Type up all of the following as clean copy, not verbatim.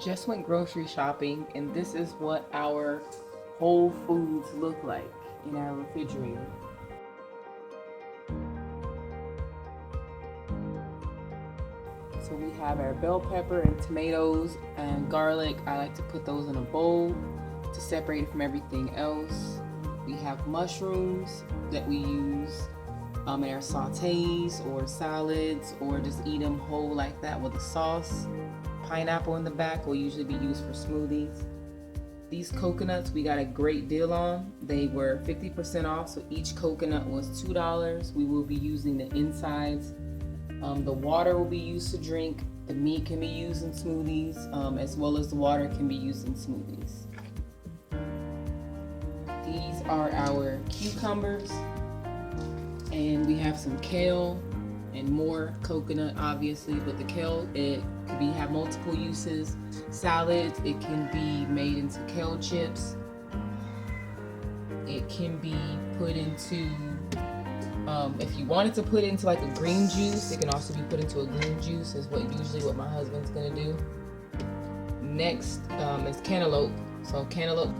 Just went grocery shopping, and this is what our Whole Foods look like in our refrigerator. So we have our bell pepper and tomatoes and garlic. I like to put those in a bowl to separate it from everything else. We have mushrooms that we use in our sautés or salads, or just eat them whole like that with a sauce. Pineapple in the back will usually be used for smoothies. These coconuts we got a great deal on. They were 50% off, so each coconut was $2. We will be using the insides. The water will be used to drink. The meat can be used in smoothies, as well as the water can be used in smoothies. These are our cucumbers, and we have some kale and more coconut, obviously, but the kale, it could have multiple uses. Salads, it can be made into kale chips. It can be put into, if you wanted to put into like a green juice, it can also be put into a green juice, is usually what my husband's gonna do. Next is cantaloupe. So cantaloupe,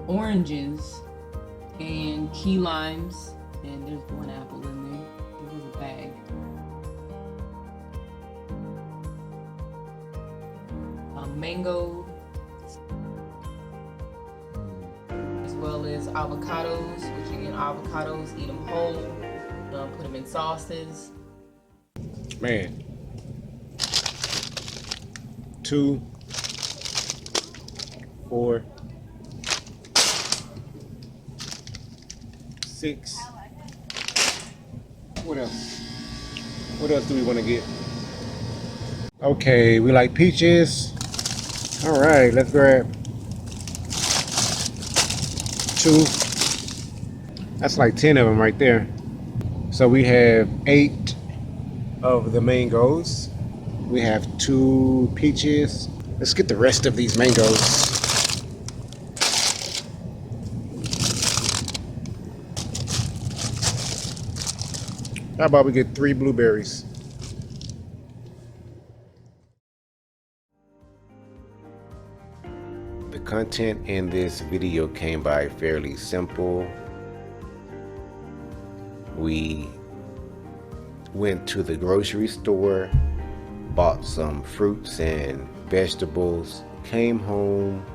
oranges, and key limes, and there's one apple in there. There was a bag. Mango, as well as avocados, which again, avocados, eat them whole, put them in sauces. Man, 2, 4, 6. What else? What else do we want to get? Okay, we like peaches. All right, let's grab 2. That's like 10 of them right there. So we have 8 of the mangoes. We have 2 peaches. Let's get the rest of these mangoes. How about we get 3 blueberries? The content in this video came by fairly simple. We went to the grocery store, bought some fruits and vegetables, came home,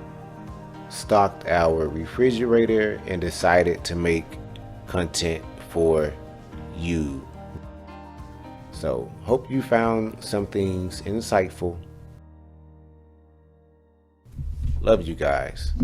stocked our refrigerator, and decided to make content for you. So, hope you found some things insightful. Love you guys.